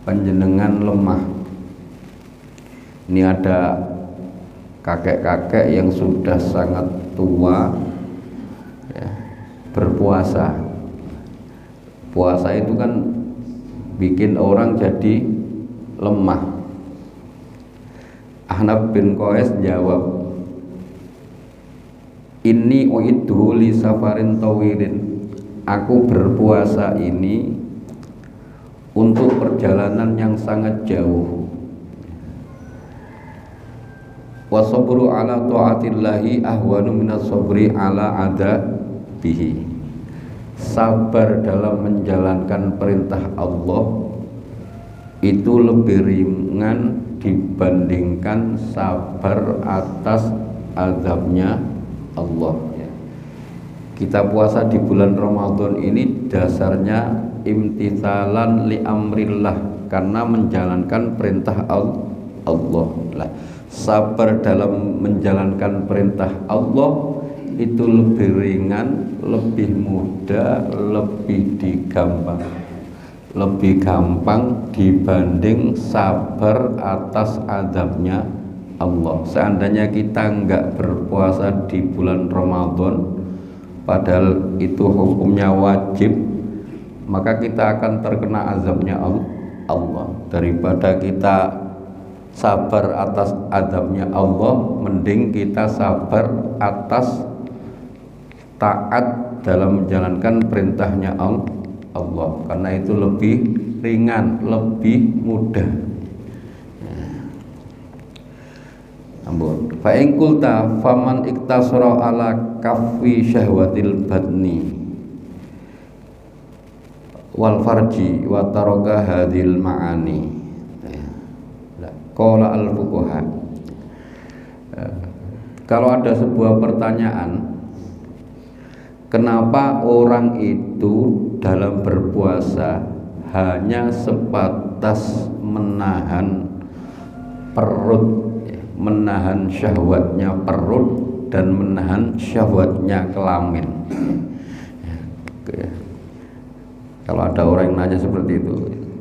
panjenengan lemah. Ini ada kakek-kakek yang sudah sangat tua ya, berpuasa. Puasa itu kan bikin orang jadi lemah. Ahnaf bin Qais jawab, inni uiddu li safarin tawilin. Aku berpuasa ini untuk perjalanan yang sangat jauh. Wasabru ala ta'atillahi ahwanu minas sabri ala adabihi. Sabar dalam menjalankan perintah Allah itu lebih ringan dibandingkan sabar atas azabnya Allah. Kita puasa di bulan Ramadan ini dasarnya imtithalan li amrillah, karena menjalankan perintah Allah. Sabar dalam menjalankan perintah Allah itu lebih ringan, lebih mudah, lebih gampang dibanding sabar atas azabnya Allah. Seandainya kita enggak berpuasa di bulan Ramadan, padahal itu hukumnya wajib, maka kita akan terkena azabnya Allah. Daripada kita sabar atas azabnya Allah, mending kita sabar atas taat dalam menjalankan perintahnya Allah, karena itu lebih ringan, lebih mudah. Fa in qulta faman iktasara ala kaffi syahwatil badni wal farji wa taraka hadhil ma'ani. Qala al fuqaha. Kalau ada sebuah pertanyaan, kenapa orang itu dalam berpuasa hanya sebatas menahan perut, menahan syahwatnya perut dan menahan syahwatnya kelamin? Kalau ada orang yang nanya seperti itu,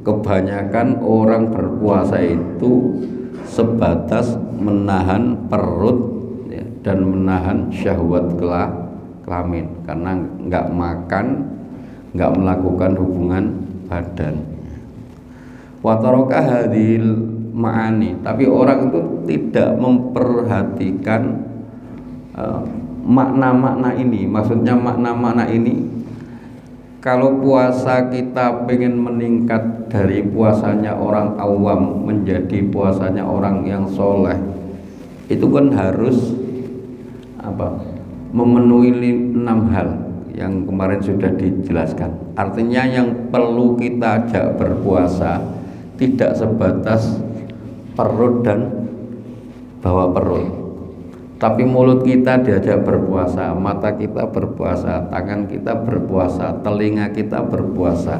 kebanyakan orang berpuasa itu sebatas menahan perut ya, dan menahan syahwat kelamin, karena nggak makan, nggak melakukan hubungan badan. Wa taraka hadhil ma'ani, tapi orang itu tidak memperhatikan makna-makna ini. Maksudnya makna-makna ini, kalau puasa kita pengen meningkat dari puasanya orang awam menjadi puasanya orang yang soleh, itu kan harus memenuhi 6 hal yang kemarin sudah dijelaskan. Artinya yang perlu kita ajak berpuasa tidak sebatas perut dan bawa perut, tapi mulut kita diajak berpuasa, mata kita berpuasa, tangan kita berpuasa, telinga kita berpuasa,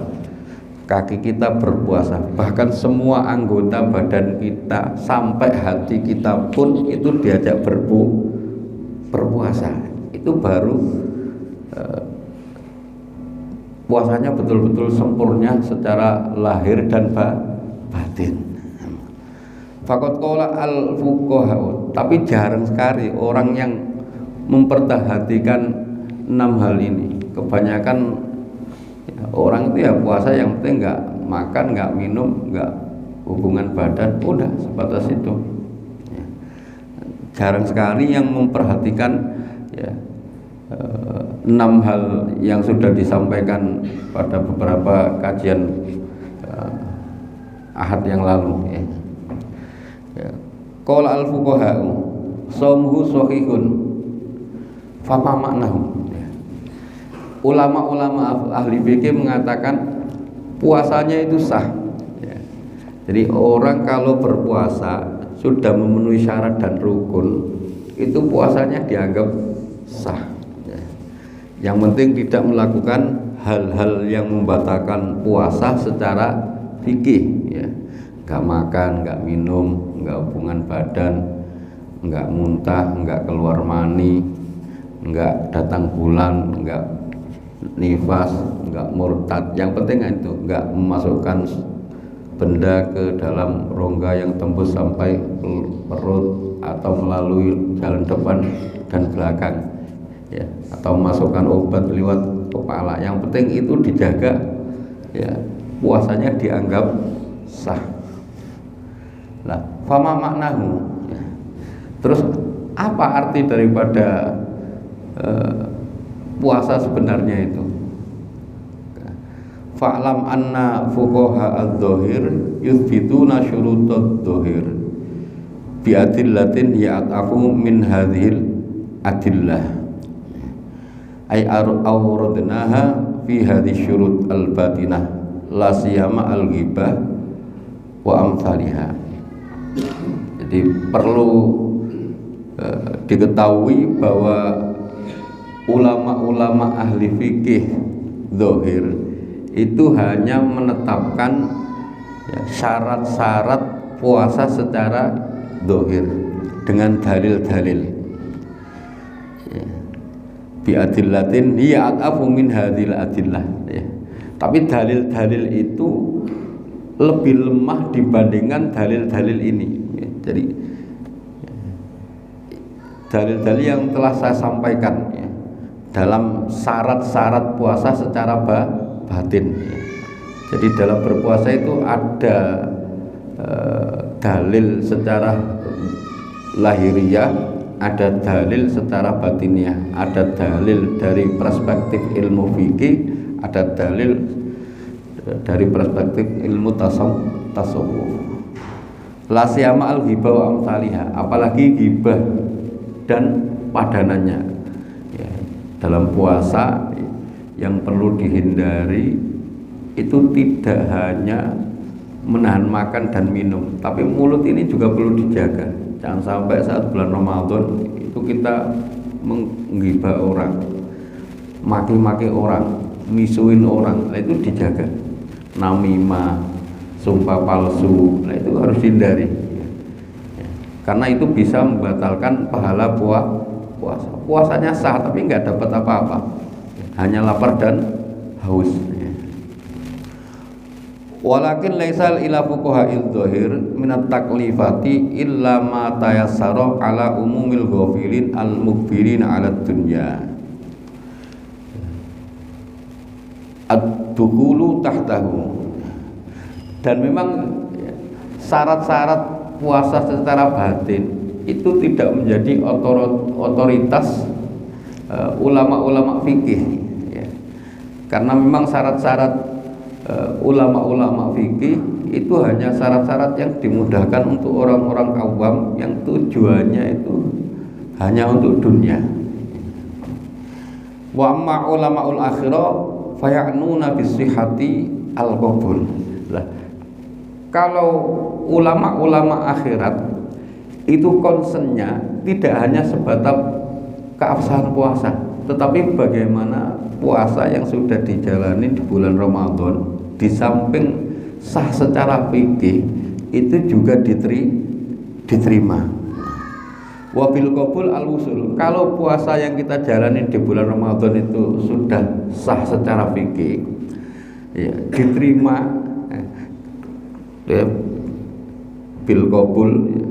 kaki kita berpuasa, bahkan semua anggota badan kita sampai hati kita pun itu diajak berpuasa. Itu baru puasanya betul-betul sempurna secara lahir dan batin. Faqad qala al fuqaha, tapi jarang sekali orang yang memperhatikan 6 hal ini. Kebanyakan orang itu ya puasa yang penting nggak makan, nggak minum, nggak hubungan badan, udah sebatas itu. Jarang sekali yang memperhatikan 6 hal yang sudah disampaikan pada beberapa kajian Ahad yang lalu. Qala al fuqaha shaumuhu shahihun fama maknahu. Ulama-ulama ahli fikih mengatakan puasanya itu sah. Jadi orang kalau berpuasa sudah memenuhi syarat dan rukun, itu puasanya dianggap sah. Yang penting tidak melakukan hal-hal yang membatalkan puasa secara fikih, ya. Nggak makan, nggak minum, nggak hubungan badan, nggak muntah, nggak keluar mani, nggak datang bulan, nggak nifas, nggak murtad. Yang penting itu nggak memasukkan benda ke dalam rongga yang tembus sampai perut atau melalui jalan depan dan belakang, ya, atau masukkan obat lewat kepala. Yang penting itu dijaga, ya, puasanya dianggap sah. Nah, fama maknahu, ya. Terus apa arti daripada puasa sebenarnya itu? Fa'lam anna fuqaha adz-dzahir yuthbituna syurutad dzahir bi adillatin ya'tafu min hadhil adillah ay awradnaha fi hadhihi syurut al-batinah la siyama al-ghibah wa amsalihha. Jadi perlu diketahui bahwa ulama-ulama ahli fikih dzahir itu hanya menetapkan, ya, syarat-syarat puasa secara dzahir dengan dalil-dalil, ya, bi adillatin hiya atafu min hadhil adillah, ya. Tapi dalil-dalil itu lebih lemah dibandingkan dalil-dalil ini, ya. Jadi dalil-dalil yang telah saya sampaikan, ya, dalam syarat-syarat puasa secara batin. Jadi dalam berpuasa itu ada dalil secara lahiriah, ada dalil secara batiniah, ada dalil dari perspektif ilmu fikih, ada dalil dari perspektif ilmu tasawuf. La siyama al-ghibah wa amsalihha, apalagi ghibah dan padanannya, ya, dalam puasa yang perlu dihindari itu tidak hanya menahan makan dan minum, tapi mulut ini juga perlu dijaga. Jangan sampai saat bulan Ramadan itu kita menggibah orang, maki-maki orang, misuin orang, nah itu dijaga. Namimah, sumpah palsu, nah itu harus dihindari, ya. Karena itu bisa membatalkan pahala puasa. Puasanya sah tapi nggak dapat apa-apa, hanya lapar dan haus, ya. Walakin laisal ila fuqaha'il dzahir minat taklifati illa ma tayassara ala umumil ghafilin al mukbirin ala dunya ad-dukhulu tahtahu. Dan memang, ya, syarat-syarat puasa secara batin itu tidak menjadi otoritas ulama-ulama fikih, ya. Karena memang syarat-syarat ulama-ulama fikih itu hanya syarat-syarat yang dimudahkan untuk orang-orang awam yang tujuannya itu hanya untuk dunia. Wa amma ulama'ul akhirah faya'nuna bisihhati al-qabul. Lah, kalau ulama-ulama akhirat itu concernnya tidak hanya sebatas keabsahan puasa, tetapi bagaimana puasa yang sudah dijalani di bulan Ramadan di samping sah secara fikih itu juga diterima. Wabil qabul al-wusul. Kalau puasa yang kita jalani di bulan Ramadan itu sudah sah secara fikih, ya, diterima, ya, bil qabul, ya.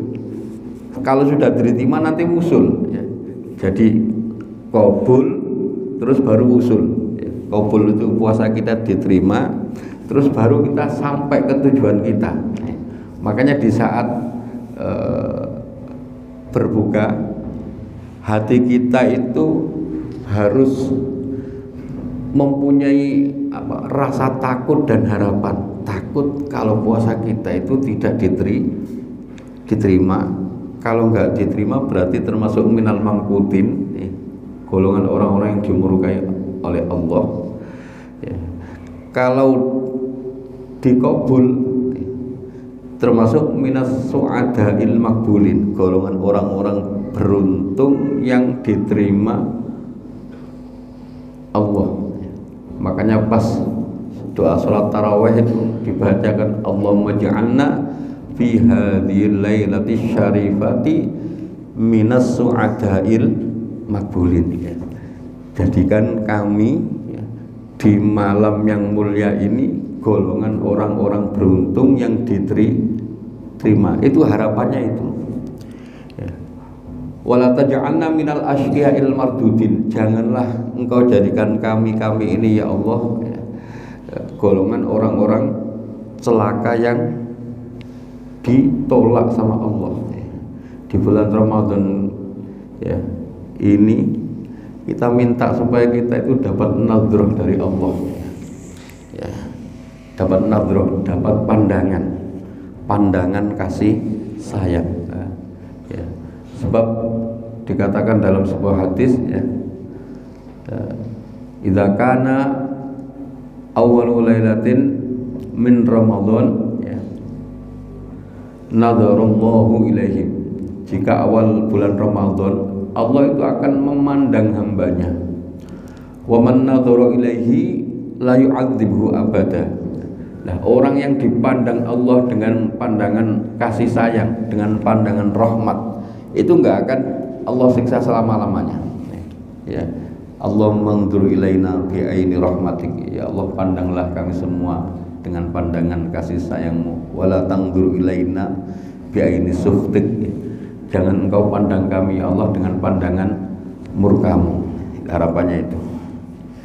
Kalau sudah diterima nanti wusul, ya. Jadi qabul terus baru wusul, ya. Qabul itu puasa kita diterima, terus baru kita sampai ke tujuan kita. Makanya di saat berbuka, hati kita itu harus mempunyai rasa takut dan harapan. Takut kalau puasa kita itu tidak diterima. Kalau nggak diterima berarti termasuk minal mamkutin, golongan orang-orang yang dimurkai oleh Allah, ya. Kalau dikabul termasuk minas su'adail makbulin, golongan orang-orang beruntung yang diterima Allah. Makanya pas doa salat tarawih itu dibacakan Allahumma ja'alna fi hadhil lailati syarifati minas su'adail makbulin. Jadikan kami, ya, di malam yang mulia ini golongan orang-orang beruntung yang diterima. Itu harapannya itu. Wala taj'alna minal asyqiya'il mardudin. Janganlah engkau jadikan kami ini ya Allah golongan orang-orang celaka yang ditolak sama Allah. Di bulan Ramadan ya ini kita minta supaya kita itu dapat nadhrah dari Allah ya. Dapat nadhrah, dapat pandangan kasih sayang ya. Sebab dikatakan dalam sebuah hadis ya, idza kana awwalu lailatin min Ramadan ya, nadharallahu ilaihim. Jika awal bulan Ramadan Allah itu akan memandang hambanya. Wa man nadhara ilaihi la yu'adzibhu abada. Nah, orang yang dipandang Allah dengan pandangan kasih sayang, dengan pandangan rahmat, itu enggak akan Allah siksa selama-lamanya. Ya. Allah manzur ilaina bi aini rahmatik. Ya Allah, pandanglah kami semua dengan pandangan kasih sayangmu. Wala tanzur ilaina bi aini sukhtik. Jangan engkau pandang kami ya Allah dengan pandangan murkamu. Harapannya itu.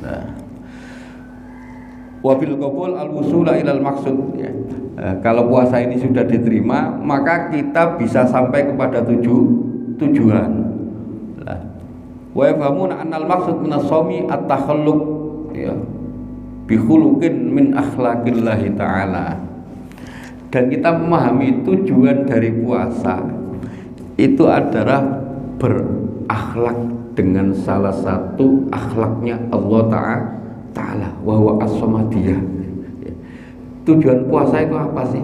Nah. Wabil qabul al-wusula ilal maksud ya. Kalau puasa ini sudah diterima, maka kita bisa sampai kepada tujuan. Nah. Wa yafhamuna annal maksud minas shaumi at-takhalluq ya bi khuluqin min akhlaqillahi ta'ala. Dan kita memahami tujuan dari puasa itu adalah berakhlak dengan salah satu akhlaknya Allah Ta'ala wa huwa as-samadiyah. Tujuan puasa itu apa sih?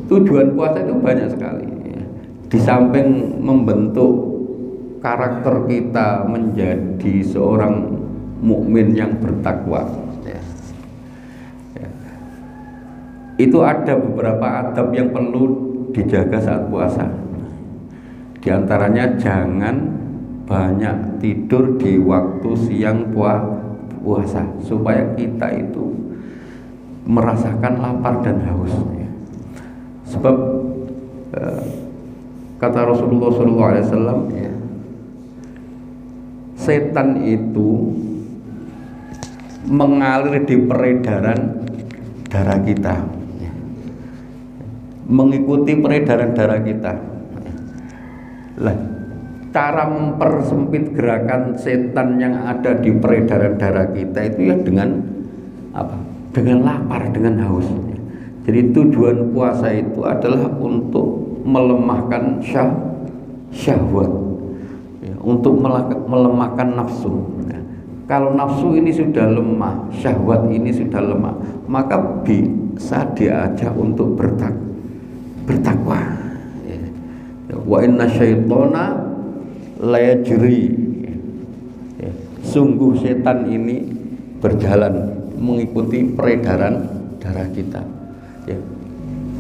Tujuan puasa itu banyak sekali. Di samping membentuk karakter kita menjadi seorang mukmin yang bertakwa, itu ada beberapa adab yang perlu dijaga saat puasa. Di antaranya jangan banyak tidur di waktu siang puasa supaya kita itu merasakan lapar dan haus. Sebab kata Rasulullah SAW, setan itu mengalir di peredaran darah kita, mengikuti peredaran darah kita. Lah, cara mempersempit gerakan setan yang ada di peredaran darah kita itu ya dengan apa? Dengan lapar, dengan haus. Jadi tujuan puasa itu adalah untuk melemahkan syahwat, ya, untuk melemahkan nafsu. Kalau nafsu ini sudah lemah, syahwat ini sudah lemah, maka bisa diajak untuk bertakwa. Wa inna syaitona la yajri. Sungguh setan ini berjalan mengikuti peredaran darah kita.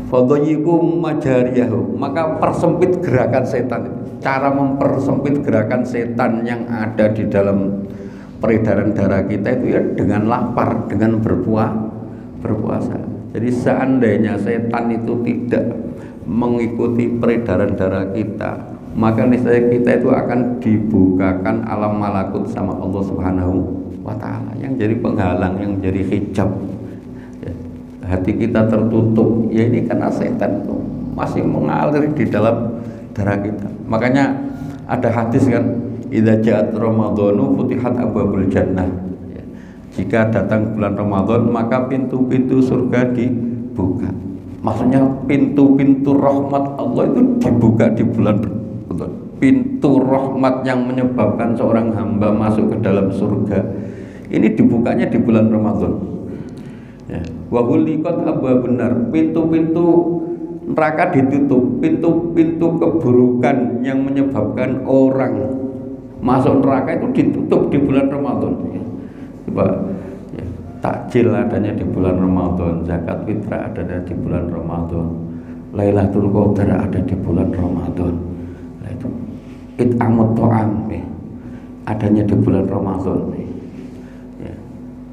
Fadhayikum majariyahu, maka persempit gerakan setan. Cara mempersempit gerakan setan yang ada di dalam peredaran darah kita itu ya dengan lapar, dengan berpuasa. Jadi seandainya setan itu tidak mengikuti peredaran darah kita, maka niscaya kita itu akan dibukakan alam malakut sama Allah Subhanahu wa Ta'ala, yang jadi penghalang, yang jadi hijab. Hati kita tertutup, ya ini karena setan itu masih mengalir di dalam darah kita. Makanya ada hadis kan, idza ja'at ramadhanu futihat abwabul jannah. Jika datang bulan Ramadan, maka pintu-pintu surga dibuka. Maksudnya pintu-pintu rahmat Allah itu dibuka di bulan Ramadan. Pintu rahmat yang menyebabkan seorang hamba masuk ke dalam surga ini dibukanya di bulan Ramadan. Wa huliqat abwabun nar, pintu-pintu neraka ditutup, pintu-pintu keburukan yang menyebabkan orang masuk neraka itu ditutup di bulan Ramadan. Coba ya, takjil adanya di bulan Ramadan, zakat fitrah adanya di bulan Ramadan, Lailatul Qadar ada di bulan Ramadan. Nah, itu it'amut ta'am adanya di bulan Ramadan. Ya.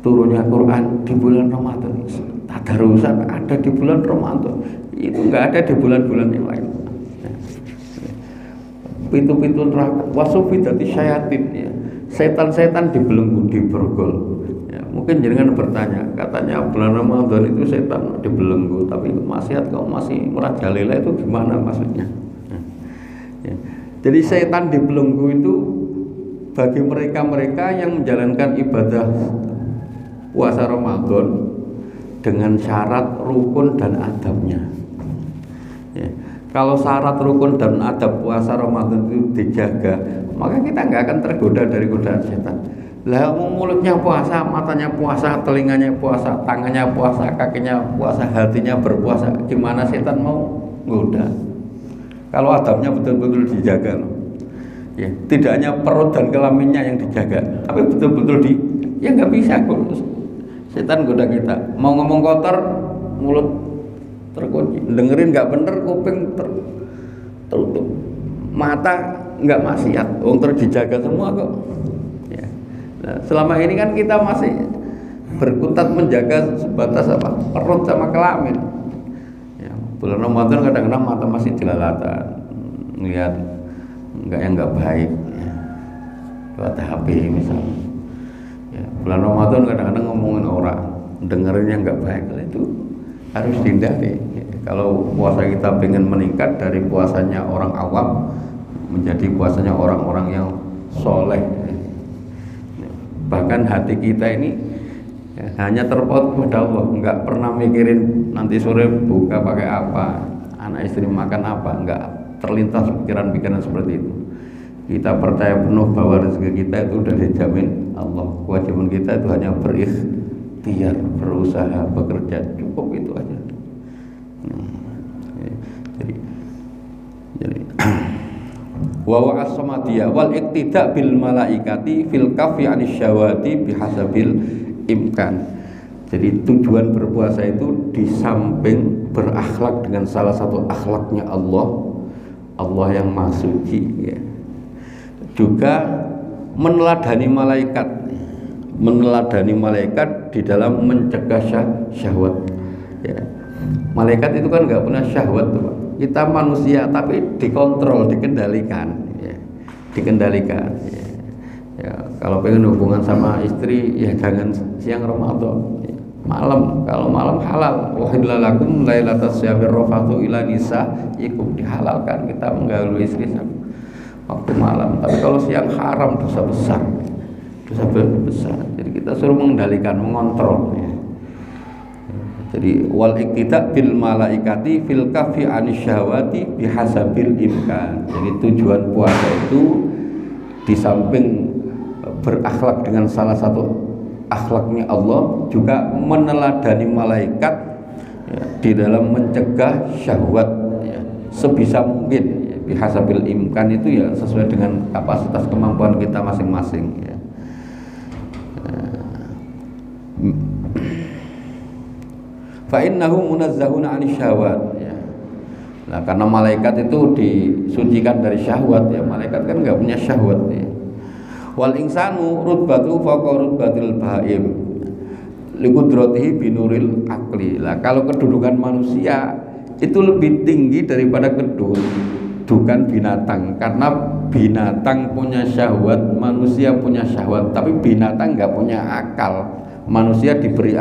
turunnya Quran di bulan Ramadan, tadarusan ada di bulan Ramadan, itu nggak ada di bulan-bulan yang lain. Pintu-pintu neraka wasufidati syayatin, ya. Setan-setan dibelenggu, diborgol. Ya, mungkin jangan bertanya, katanya bulan Ramadan itu setan dibelenggu, tapi maksiat kok masih merajalela, itu gimana maksudnya? Ya. Jadi setan dibelenggu itu bagi mereka-mereka yang menjalankan ibadah puasa Ramadan dengan syarat rukun dan adabnya. Ya. Kalau syarat rukun dan adab puasa Ramadan itu dijaga, maka kita nggak akan tergoda dari godaan setan. Lah mulutnya puasa, matanya puasa, telinganya puasa, tangannya puasa, kakinya puasa, hatinya berpuasa, gimana setan mau goda? Kalau adabnya betul-betul dijaga loh. Ya, tidak hanya perut dan kelaminnya yang dijaga, tapi betul-betul ya nggak bisa kok. Setan goda kita, mau ngomong kotor, mulut terkunci, dengerin nggak bener, kuping tertutup, mata nggak maksiat, dijaga semua kok. Ya. Nah, selama ini kan kita masih berkutat menjaga sebatas apa? Perut sama kelamin. Ya, bulan Ramadan kadang-kadang mata masih jelalatan, ngelihat yang nggak baik, ya. Lewat HP misalnya. Ya, bulan Ramadan kadang-kadang ngomongin orang, dengerin yang nggak baik, itu harus dihindari. Kalau puasa kita pengen meningkat dari puasanya orang awam menjadi puasanya orang-orang yang soleh, bahkan hati kita ini hanya terpaut kepada Allah, nggak pernah mikirin nanti sore buka pakai apa, anak istri makan apa, nggak terlintas pikiran-pikiran seperti itu. Kita percaya penuh bahwa rezeki kita itu sudah dijamin Allah. Kewajiban kita itu hanya berikhtiar, berusaha, bekerja, cukup itu aja. Jadi wa as-samadiyah wal iqtida bil malaikati fil kafi anis syawati bihasabil imkan. Jadi tujuan berpuasa itu di samping berakhlak dengan salah satu akhlaknya Allah yang Maha Suci, ya. Juga meneladani malaikat di dalam mencegah syahwat, ya. Malaikat itu kan nggak punya syahwat tuh, Pak. Kita manusia tapi dikontrol, dikendalikan, ya. Dikendalikan, ya. Ya, kalau pengen hubungan sama istri ya jangan siang Ramadan, ya. Malam, kalau malam halal. Wahilla lakum lailatas syahrir rafatu ila nisa, ikum dihalalkan kita menggauli istri waktu malam. Tapi kalau siang haram, dosa besar. Jadi kita suruh mengendalikan, mengontrol, ya. Jadi wal iqtida bil malaikati fil kafi anis syahwati bihasabil imkan. Jadi tujuan puasa itu di samping berakhlak dengan salah satu akhlaknya Allah, juga meneladani malaikat, ya, di dalam mencegah syahwat, ya, sebisa mungkin, ya. Bihasabil imkan itu ya sesuai dengan kapasitas kemampuan kita masing-masing, ya. Fa innahu munazzahuna 'anil syahwat, ya. Nah, karena malaikat itu disucikan dari syahwat, ya. Malaikat kan enggak punya syahwat, ya. Wal insanu rutbatu fawqa rutbatil bahaim liqudratihi binuril akli. Lah, kalau kedudukan manusia itu lebih tinggi daripada kedudukan binatang, karena binatang punya syahwat, manusia punya syahwat, tapi binatang enggak punya akal. Manusia diberi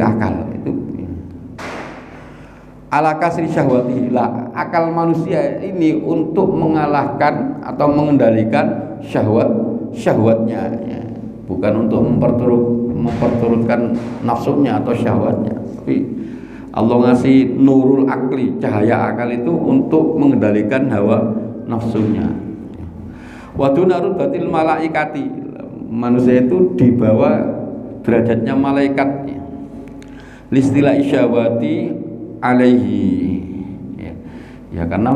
akal itu. Ala kasri syahwatihi, lah akal manusia ini untuk mengalahkan atau mengendalikan syahwatnya, ya. Bukan untuk memperturutkan nafsunya atau syahwatnya, tapi Allah ngasih nurul akli, cahaya akal itu untuk mengendalikan hawa nafsunya. Waduna rutbatil malaikati, manusia itu di bawah derajatnya malaikat, ya. Listilah syahwati alaihi, ya karena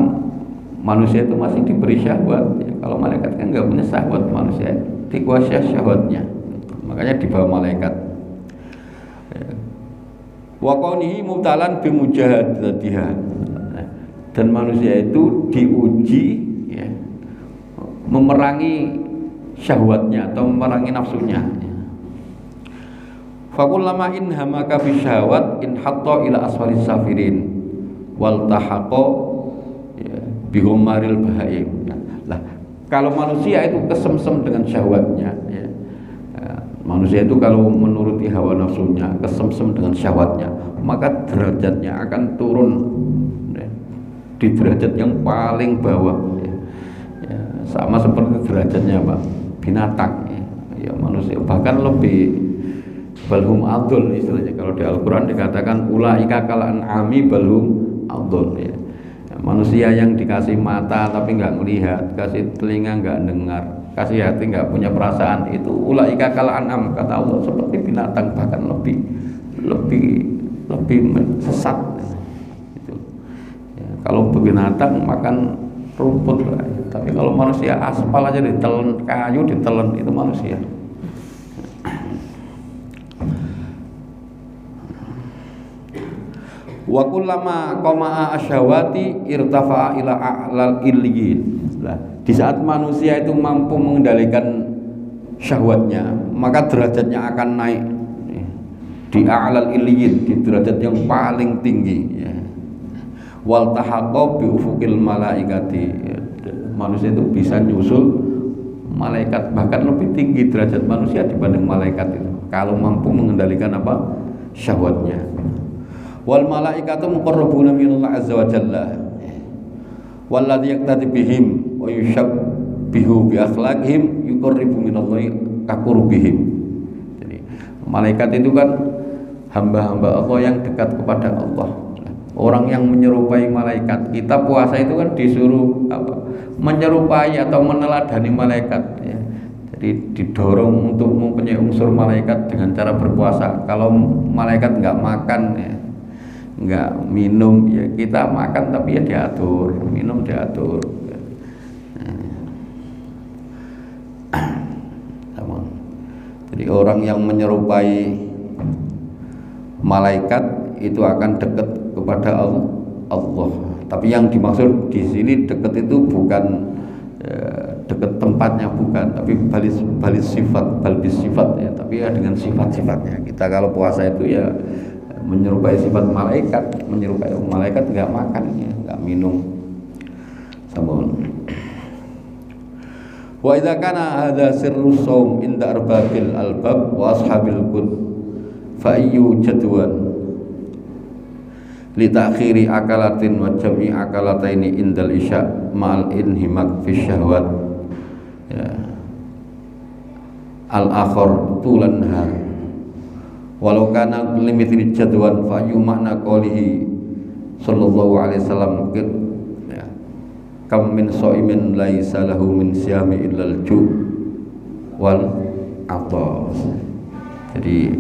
manusia itu masih diberi syahwat, ya. Kalau malaikat kan nggak punya syahwat, manusia dikuasai syahwatnya, makanya di bawah malaikat. Wa kaunihi mubtalan bimujahadatiha, dan manusia itu diuji, ya, memerangi syahwatnya atau memerangi nafsunya, ya. Fakullama in hamaka fi syahwat in hatta ila asfalis safirin wal tahaqa ya, bihummaril bahaim. Nah, kalau manusia itu kesemsem dengan syahwatnya ya, manusia itu kalau menuruti hawa nafsunya, kesemsem dengan syahwatnya, maka derajatnya akan turun ya, di derajat yang paling bawah ya. Ya, sama seperti derajatnya apa? Binatang ya, manusia bahkan lebih balhum adul istilahnya. Kalau di Al-Quran dikatakan ulaika kal an'ami balhum adul ya. Manusia yang dikasih mata tapi nggak melihat, kasih telinga nggak dengar, kasih hati nggak punya perasaan, itu ulaika kal an'am, kata Allah, seperti binatang, bahkan lebih sesat gitu. Ya, kalau binatang makan rumput lah, tapi kalau manusia aspal aja ditelan, kayu ditelan, itu manusia. Wa kullama qama'a asyawati irtafa'a ila a'lal illiyin. Nah, di saat manusia itu mampu mengendalikan syahwatnya, maka derajatnya akan naik di a'lal illiyin, di derajat yang paling tinggi ya. Wal tahaqqa bi ufuqil malaikati. Manusia itu bisa nyusul malaikat, bahkan lebih tinggi derajat manusia dibanding malaikat itu kalau mampu mengendalikan apa? Syahwatnya. Wal malaikatu muqarrabuna minallah azza wa jalla walladzi yaqtadi bihim wa yushabbihu bi akhlaqihim yuqarribu minallahi kaqurbihim. Jadi malaikat itu kan hamba-hamba Allah yang dekat kepada Allah. Orang yang menyerupai malaikat, kita puasa itu kan disuruh apa? Menyerupai atau meneladani malaikat ya. Jadi didorong untuk mempunyai unsur malaikat dengan cara berpuasa. Kalau malaikat nggak makan ya, nggak minum ya, kita makan tapi ya diatur, minum diatur. Jadi orang yang menyerupai malaikat itu akan dekat kepada Allah. Tapi yang dimaksud di sini dekat itu bukan dekat tempatnya, bukan, tapi balis sifat ya, tapi ya dengan sifat-sifatnya. Kita kalau puasa itu ya menyerupai sifat malaikat, menyerupai malaikat, nggak makan ya, nggak minum. Sampun. Wa idza kana hadza sirru shaum inda arbabil albab wa ashabil qud fa ayyu jadwan li ta'khiri akalatin wa jam'i akalataini indal isya ma'al inhimak fi syahwat ya al akhar tulan har walau kana limithli jadwan fa ayyu makna qalihi sallallahu alaihi wasallam ya kam min shaimin laisa lahu min siyami illal ju' wal atas. Jadi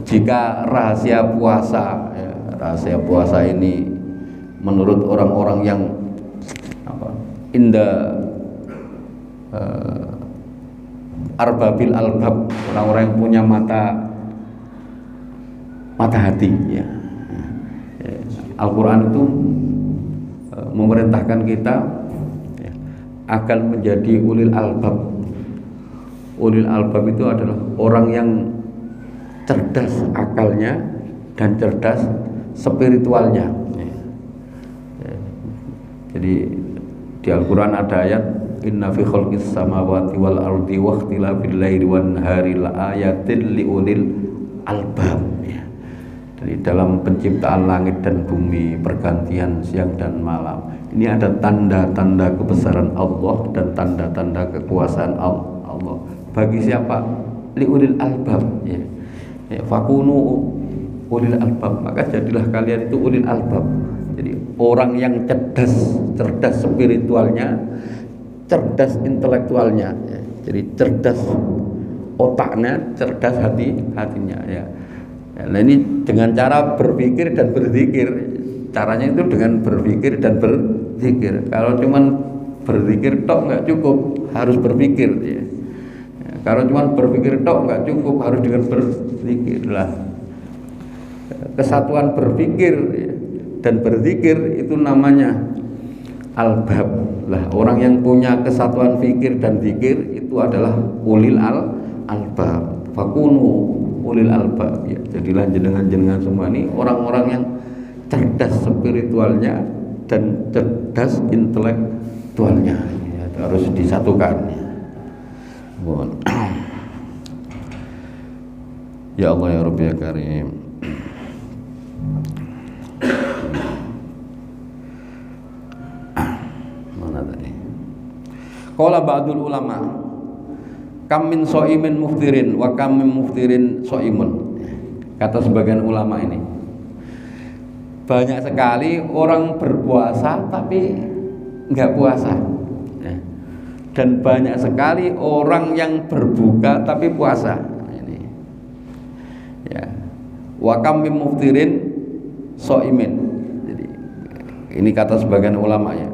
jika rahasia puasa ini menurut orang-orang yang inda arbabil albab, orang-orang yang punya mata hati ya. Al-Quran itu memerintahkan kita ya, akan menjadi ulil albab. Ulil albab itu adalah orang yang cerdas akalnya dan cerdas spiritualnya. Jadi di Al-Quran ada ayat inna fi khalqis samawati wal ardi wa ikhtilafil laili wan nahari la ayatin liulil albab ya. Jadi dalam penciptaan langit dan bumi, pergantian siang dan malam, ini ada tanda-tanda kebesaran Allah dan tanda-tanda kekuasaan Allah. Bagi siapa? Liulil albab ya. Fakunu ulil albab, maka jadilah kalian itu ulil albab. Jadi orang yang cerdas spiritualnya, cerdas intelektualnya ya. Jadi cerdas otaknya, cerdas hatinya ya. Nah ini dengan cara berpikir dan berzikir. Caranya itu dengan berpikir dan berzikir. Kalau cuman berzikir tok nggak cukup, harus berpikir ya. Kalau cuma berpikir tok nggak cukup, harus dengan berzikir lah. Kesatuan berpikir dan berzikir itu namanya albab lah. Orang yang punya kesatuan fikir dan zikir itu adalah ulil albab. Fakunu ulil albab, ya. Jadilah jenengan semua ini orang-orang yang cerdas spiritualnya dan cerdas intelektualnya, ya, harus disatukan, ya. Ya Allah ya Rabbi ya Karim. Mana tadi? Qala ba'dul ulama, kam min shaimin muftirin wa kam min muftirin shaimun. Kata sebagian ulama ini, banyak sekali orang berpuasa tapi enggak puasa, ya. Dan banyak sekali orang yang berbuka tapi puasa. Ini, ya. Wa kam min muftirin shaimin. Jadi ini kata sebagian ulama, ya.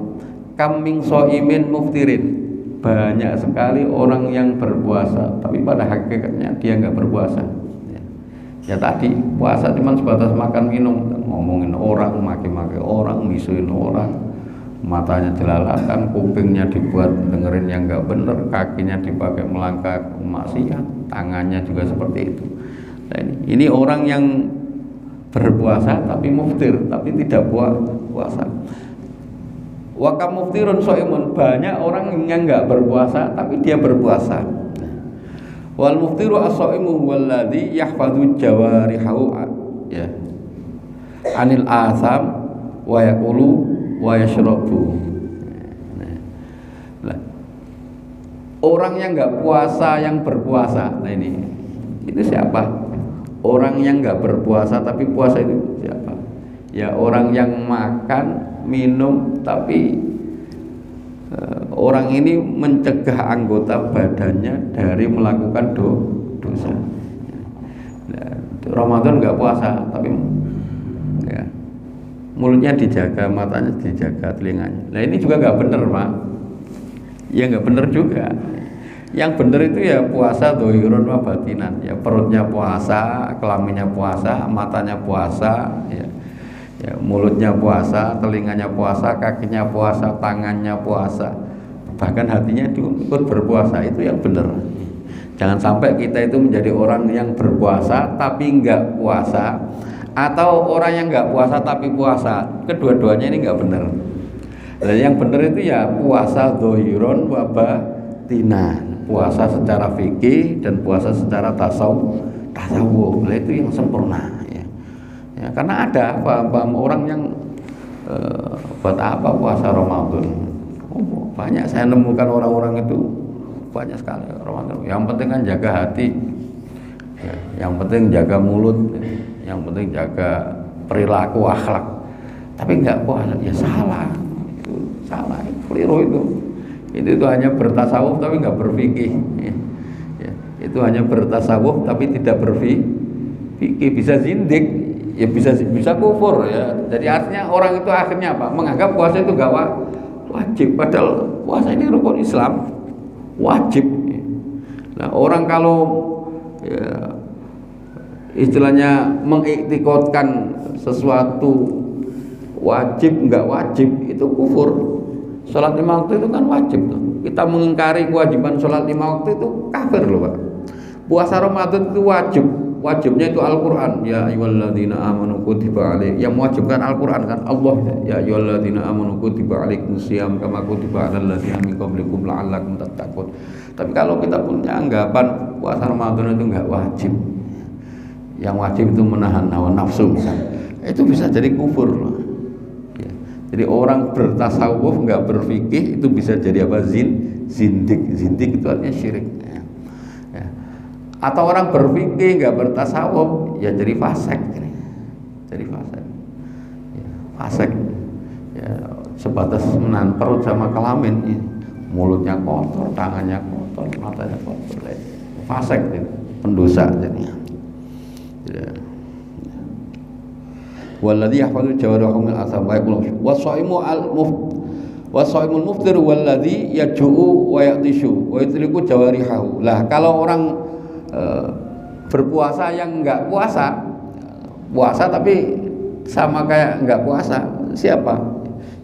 Kam min shaimin muftirin. Banyak sekali orang yang berpuasa tapi pada hakikatnya dia nggak berpuasa, ya. Ya tadi puasa cuma sebatas makan minum, ngomongin orang, maki-maki orang, misuin orang, matanya dilalatan, kupingnya dibuat dengerin yang nggak bener, kakinya dipakai melangkah maksiat, tangannya juga seperti itu. Nah, ini orang yang berpuasa tapi muftir, tapi tidak puasa. Wa kam muftirun shaimun, banyak orang yang enggak berpuasa tapi dia berpuasa. Wal muftiru as-shaimu walladzi yahfazu jawarihahu, ya, anil asam wa yaqulu wa yashrabu. Nah, orang yang enggak puasa yang berpuasa. Nah ini siapa? Orang yang enggak berpuasa tapi puasa itu siapa? Ya orang yang makan minum tapi orang ini mencegah anggota badannya dari melakukan dosa. Nah, Ramadan nggak puasa tapi, ya, mulutnya dijaga, matanya dijaga, telinganya. Nah ini juga nggak bener, Pak. Ya nggak bener juga. Yang bener itu ya puasa dohirun wa batinan, ya perutnya puasa, kelaminnya puasa, matanya puasa, ya. Ya, mulutnya puasa, telinganya puasa, kakinya puasa, tangannya puasa, bahkan hatinya ikut berpuasa. Itu yang benar. Jangan sampai kita itu menjadi orang yang berpuasa tapi enggak puasa, atau orang yang enggak puasa tapi puasa. Kedua-duanya ini enggak benar. Dan yang benar itu ya puasa dohiron wa batinan, puasa secara fikih dan puasa secara tasawuf. Itu yang sempurna. Ya, karena ada paham-paham orang yang buat apa puasa Ramadan. Banyak saya nemukan orang-orang itu banyak sekali Ramadan. Yang penting kan jaga hati, ya, yang penting jaga mulut, yang penting jaga perilaku akhlak. Tapi nggak puasa, ya salah. Itu salah, keliru itu. Itu hanya bertasawuf tapi nggak berfikih. Ya, itu hanya bertasawuf tapi tidak berfikih, bisa zindik. Ya bisa kufur, ya. Jadi artinya orang itu akhirnya apa? Menganggap puasa itu gak wajib, padahal puasa ini rukun Islam, wajib. Nah orang kalau, ya, istilahnya mengiktikotkan sesuatu wajib nggak wajib, itu kufur. Sholat 5 waktu itu kan wajib tuh. Kita mengingkari kewajiban sholat 5 waktu itu kafir loh, Pak. Puasa Ramadan itu wajib. Wajibnya itu Al-Quran. Ya ayyuhalladzina amanu kutiba alaik. Yang mewajibkan Al-Quran kan Allah. Ya ayyuhalladzina amanu kutiba alaikumusiyam kama kutiba alal ladzina min qablikum la'allakum tattaqun. Tapi kalau kita punya anggapan puasa Ramadan itu enggak wajib, yang wajib itu menahan hawa nafsu misalnya, itu bisa jadi kufur loh. Ya. Jadi orang bertasawuf enggak berfikih itu bisa jadi apa? Zindik itu artinya syirik. Atau orang berfikih nggak bertasawuf, ya jadi fasik, jadi fasik, ya, fasik, ya, sebatas menahan perut sama kelamin, ya. Mulutnya kotor, tangannya kotor, matanya kotor, ya. Fasik, ya. Pendosa jadinya. Ya. Walladzi yahfazu jawarihum min asam wa yaqulu wasaimul muftir walladzi yaj'u wa yaqtishu wa yutliqu jawarihahu. Lah kalau orang berpuasa yang enggak puasa tapi sama kayak enggak puasa, siapa?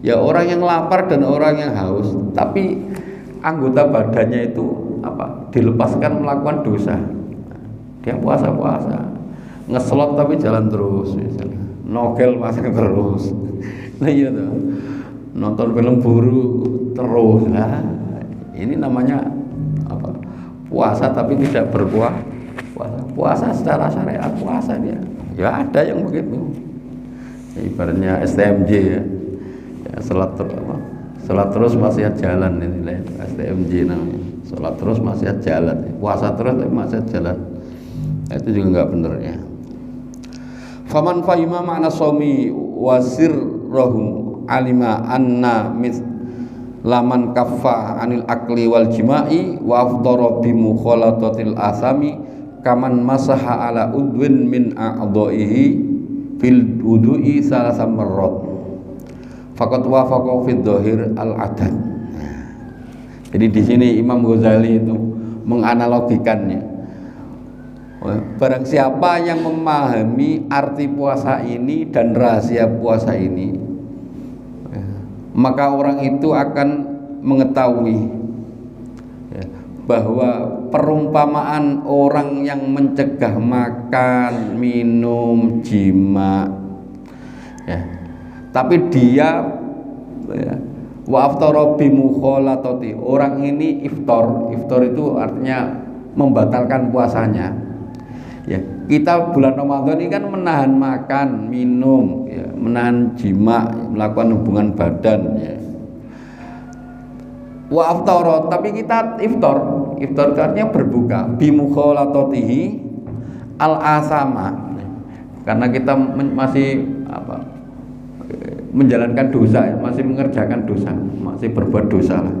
Ya orang yang lapar dan orang yang haus, tapi anggota badannya itu dilepaskan melakukan dosa. Dia puasa ngeslot tapi jalan terus misalnya, nogel pasang terus. Nah iya tuh, nonton film buruk terus. Nah ini namanya puasa tapi tidak berpuasa. Puasa secara syariat puasa dia. Ya ada yang begitu. Ibaratnya STMJ ya. Salat terus maksiat jalan ini STMJ namanya. Salat terus maksiat jalan. Puasa terus tapi maksiat jalan. Itu juga enggak benar ya. Faman fahima makna shaumi wa sirrahu alima anna laman kaffa anil akli wal jima'i wa afdara bi mukhalatatil asami kaman masaha ala udwin min a'dha'ihi fil wudu'i salasa marrat faqad wafaqa fid dhahir al adad. Jadi di sini Imam Ghazali itu menganalogikannya. Barang siapa yang memahami arti puasa ini dan rahasia puasa ini, maka orang itu akan mengetahui bahwa perumpamaan orang yang mencegah makan, minum, jima, tapi dia wa aftara bi mukhalatati, orang ini iftar itu artinya membatalkan puasanya. Ya, kita bulan Ramadan ini kan menahan makan, minum, ya, menahan jima, melakukan hubungan badan. Ya. Wa aftara, tapi kita iftar itu artinya berbuka. Bi mukhalatatihi al asama, karena kita masih menjalankan dosa, masih mengerjakan dosa, masih berbuat dosa lah.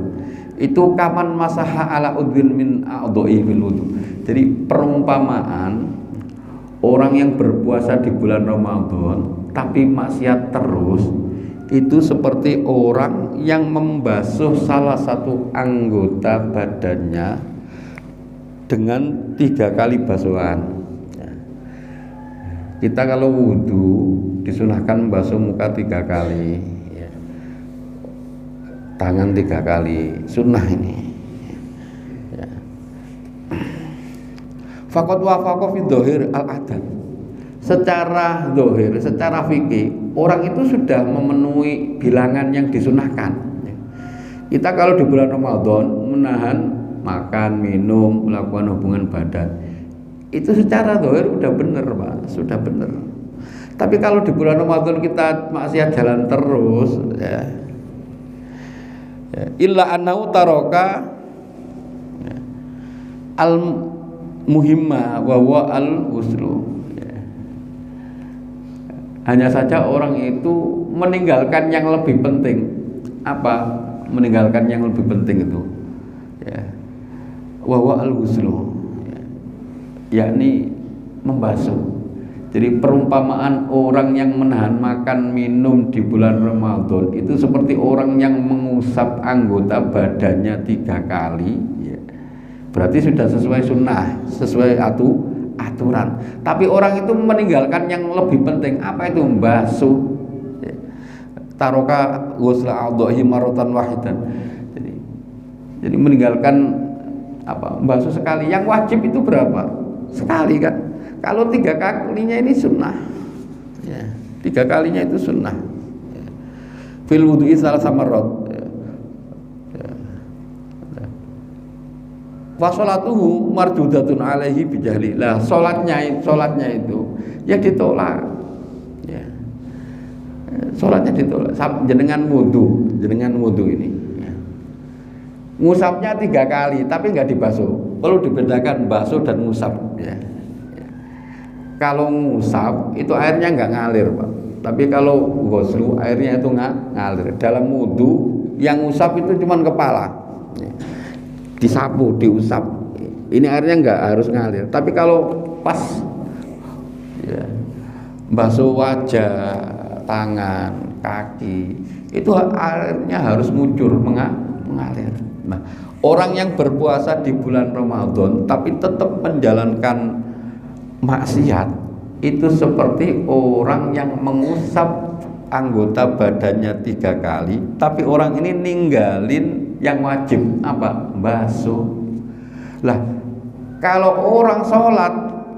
Itu kaman masaha ala udwin min a'dha'i fil wudu. Jadi perumpamaan orang yang berpuasa di bulan Ramadan tapi maksiat terus itu seperti orang yang membasuh salah satu anggota badannya dengan 3 kali basuhan. Kita kalau wudhu disunahkan membasuh muka 3 kali, tangan 3 kali, sunnah ini. Faqad wafaqa fi dhahir al-adad. Secara dhahir, secara fikih, orang itu sudah memenuhi bilangan yang disunahkan. Kita kalau di bulan Ramadan menahan makan, minum, melakukan hubungan badan, itu secara dhahir udah benar, Pak, sudah benar. Tapi kalau di bulan Ramadan kita maksiat jalan terus, illa annahu taraka al muhimma wa huwa al uslu. Hanya saja orang itu meninggalkan yang lebih penting. Apa? Meninggalkan yang lebih penting itu, wa huwa al uslu, yakni membasuh. Jadi perumpamaan orang yang menahan makan minum di bulan Ramadan itu seperti orang yang mengusap anggota badannya 3 kali, berarti sudah sesuai sunnah, sesuai aturan. Tapi orang itu meninggalkan yang lebih penting. Apa itu? Membasuh. Taroka ghusla a'dha'i maratan wahidan. Jadi meninggalkan membasuh sekali. Yang wajib itu berapa? Sekali kan? Kalau 3 kalinya ini sunnah, 3 kalinya itu sunnah. Fil wudu'i salasa marrat. Wa sholatuhu mardudatun alaihi bijahli. Lah sholatnya itu ya ditolak. Sholatnya ditolak. Jenengan wudu ini. Ngusapnya 3 kali tapi enggak dibasuh. Perlu dibedakan basuh dan ngusap. Kalau ngusap itu airnya enggak ngalir, Pak. Tapi kalau ghuslu airnya itu ngalir. Dalam wudu yang ngusap itu cuma kepala. Disapu, diusap. Ini airnya enggak harus ngalir. Tapi kalau pas basuh wajah, tangan, kaki, itu airnya harus ngucur, mengalir. Nah, orang yang berpuasa di bulan Ramadan tapi tetap menjalankan maksiat itu seperti orang yang mengusap anggota badannya 3 kali, tapi orang ini ninggalin yang wajib, apa? Basuh. Lah kalau orang sholat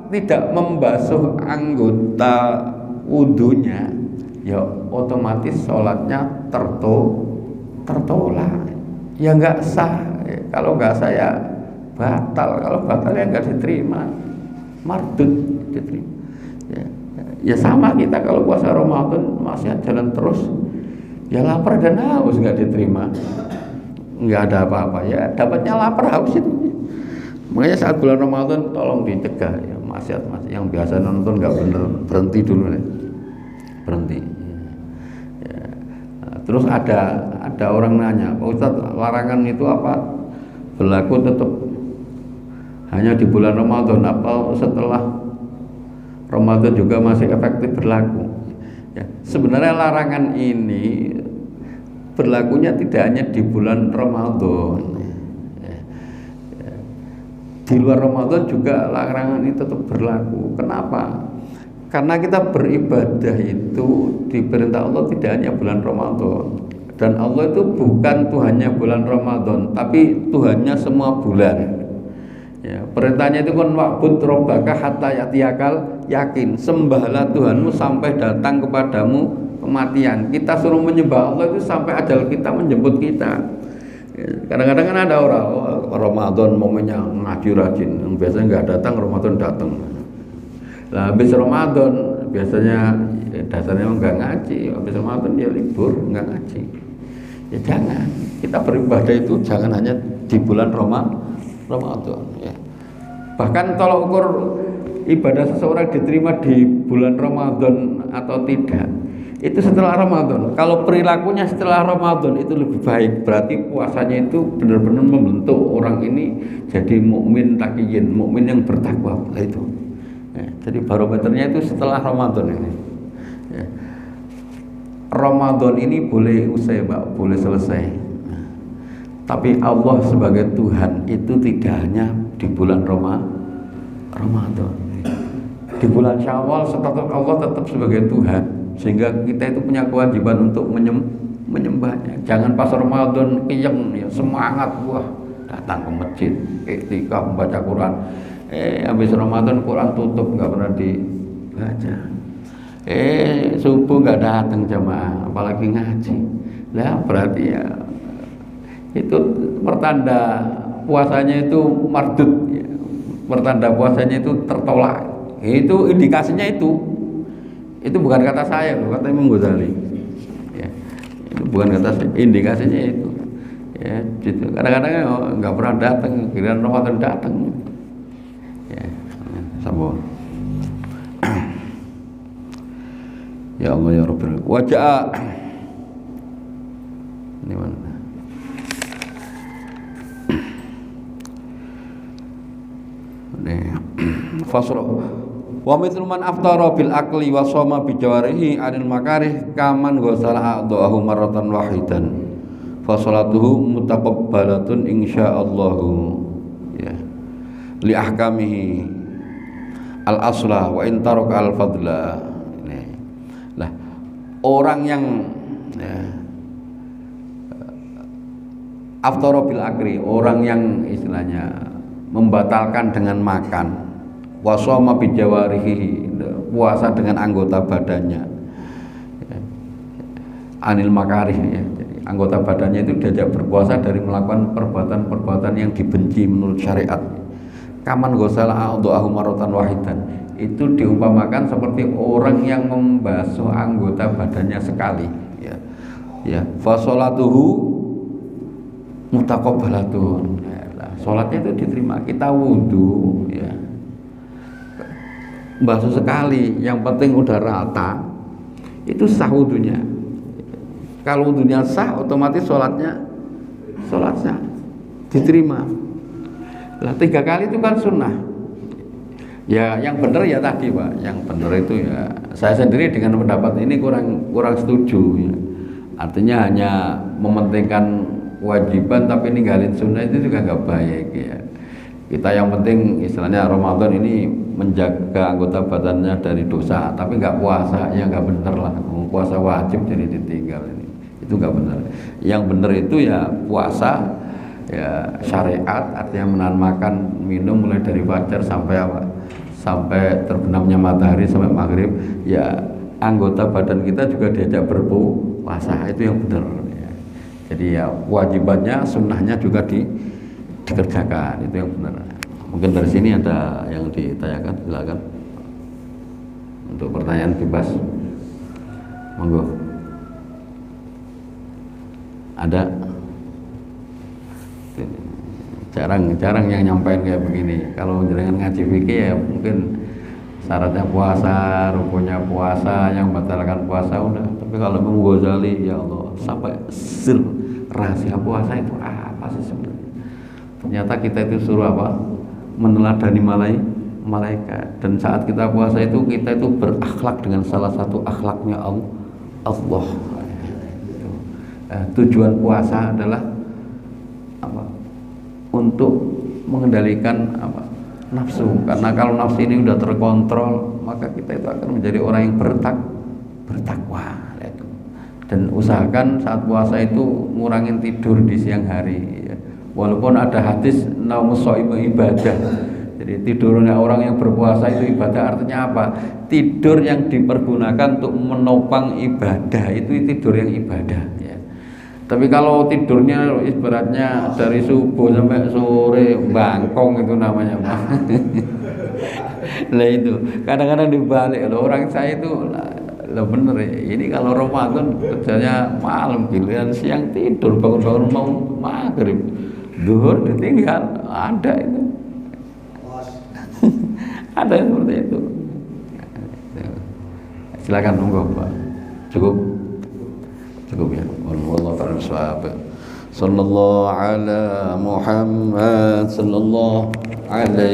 tidak membasuh anggota wudhunya, ya otomatis sholatnya tertolak, ya nggak sah. Kalau nggak sah ya batal, kalau batal ya nggak diterima, mardud diterima. Ya sama kita kalau puasa Ramadan masih jalan terus, ya lapar dan haus nggak diterima, nggak ada apa-apa, ya dapatnya lapar haus itu. Makanya saat bulan Ramadan tolong dicegah ya, maksiat yang biasa nonton nggak bener, berhenti dulu nih, berhenti. Ya. Nah, terus ada orang nanya, Pak Ustadz, larangan itu apa berlaku tetap hanya di bulan Ramadan apa setelah Ramadan juga masih efektif berlaku? Ya, sebenarnya larangan ini berlakunya tidak hanya di bulan Ramadan. Di luar Ramadan juga larangan ini tetap berlaku. Kenapa? Karena kita beribadah itu diperintah Allah tidak hanya bulan Ramadan. Dan Allah itu bukan Tuhannya bulan Ramadan, tapi Tuhannya semua bulan. Ya, perintahnya itu kan wa'bud rabbaka hatta ya'tiyakal yakin. Sembahlah Tuhanmu sampai datang kepadamu kematian. Kita suruh menyembah Allah itu sampai ajal kita menjemput kita. Kadang-kadang kan ada orang Ramadan momennya ngaji rajin, yang biasanya nggak datang, Ramadan datang. Nah habis Ramadan biasanya dasarnya nggak ngaji, habis Ramadan dia libur nggak ngaji. Ya jangan, kita beribadah itu jangan hanya di bulan Ramadan. Ya. Bahkan tolak ukur ibadah seseorang diterima di bulan Ramadan atau tidak, itu setelah Ramadan. Kalau perilakunya setelah Ramadan itu lebih baik, berarti puasanya itu benar-benar membentuk orang ini jadi mukmin taqiyin, mukmin yang bertakwa. Itu ya, jadi barometernya itu setelah Ramadan ini ya. Ramadan ini boleh usai Pak, boleh selesai, tapi Allah sebagai Tuhan itu tidak hanya di bulan Ramadan. Di bulan Syawal Allah tetap sebagai Tuhan, sehingga kita itu punya kewajiban untuk menyembahnya. Jangan pas Ramadan kiyem ya, semangat wah datang ke masjid, iktikaf membaca Quran. Habis Ramadan Quran tutup, nggak pernah dibaca. Subuh nggak datang jamaah, apalagi ngaji. Lah berarti ya itu pertanda puasanya itu mardud ya. Pertanda puasanya itu tertolak. Itu indikasinya itu bukan kata saya, kata Imam Ghazali. Ya, itu bukan kata saya, indikasinya itu. Ya, gitu. Kadang-kadang nggak pernah datang, kira Ramadan datang. Ya, sambung. Ya Allah ya Rabbil wajah. Ini mana? Fasra wa mithlu man aftara bil aqli wa shoma bi jawarihi anil makarih kaman ghasala a'dhahu marratan wahidan fa salatuhu mutaqabbalatun insyaallah ya li ahkamihi al asla wa in taraka al fadla. Nah orang yang ya, aftara bil aqli, orang yang istilahnya membatalkan dengan makan, wasoma bijawarihi, puasa dengan anggota badannya, anil makarih ya. Jadi anggota badannya itu diajak berpuasa dari melakukan perbuatan-perbuatan yang dibenci menurut syariat. Kaman ghasala a'dhahu marratan wahidan, itu diumpamakan seperti orang yang membasuh anggota badannya sekali ya. Ya, fa sholatuhu mutaqabbalatun. Sholatnya itu diterima. Kita wudhu ya, basuh sekali, yang penting udah rata, itu sah wudhunya. Kalau wudhunya sah, otomatis sholatnya sholat sah, diterima. Lah 3 kali itu kan sunnah. Ya yang benar ya tadi Pak, yang benar itu ya, saya sendiri dengan pendapat ini kurang setuju ya. Artinya hanya mementingkan kewajiban tapi ninggalin sunnah itu juga nggak baik ya. Kita yang penting istilahnya Ramadan ini menjaga anggota badannya dari dosa, tapi nggak puasa ya nggak bener lah. Puasa wajib jadi ditinggal, ini itu nggak benar. Yang benar itu ya puasa ya syariat, artinya menahan makan minum mulai dari fajar sampai apa? Sampai terbenamnya matahari sampai maghrib, ya anggota badan kita juga diajak berpuasa, itu yang benar ya. Jadi ya wajibannya, sunnahnya juga dikerjakan, itu yang benar. Mungkin dari sini ada yang ditanyakan, silakan. Untuk pertanyaan bebas, monggo. Ada? Jarang yang nyampain kayak begini. Kalau jenengan ngaji fikih ya mungkin syaratnya puasa, rukunnya puasa, yang batalkan puasa udah. Tapi kalau Imam Ghazali, ya Allah, sampai sir rahasia puasa itu apa sih sebenarnya? Ternyata kita itu suruh apa? Meneladani malaikat. Dan saat kita puasa itu kita itu berakhlak dengan salah satu akhlaknya Allah. Tujuan puasa adalah apa? Untuk mengendalikan apa? Nafsu. Karena kalau nafsu ini udah terkontrol, maka kita itu akan menjadi orang yang bertakwa. Dan usahakan saat puasa itu ngurangin tidur di siang hari ya. Walaupun ada hadis naumus shaim ibadah. Jadi tidurnya orang yang berpuasa itu ibadah, artinya apa? Tidur yang dipergunakan untuk menopang ibadah itu tidur yang ibadah ya. Tapi kalau tidurnya ibaratnya dari subuh sampai sore bangkong, itu namanya Pak. Nah itu kadang-kadang dibalik loh, orang saya itu lah bener ya. Ini kalau Ramadan kerjanya malam, giliran siang tidur, bangun-bangun mau maghrib, zuhur ditinggal, ada itu. Ada seperti itu. Silakan monggo Pak. Cukup ya. Wallahu a'lam bishawab. Sallallahu ala Muhammad sallallahu alaihi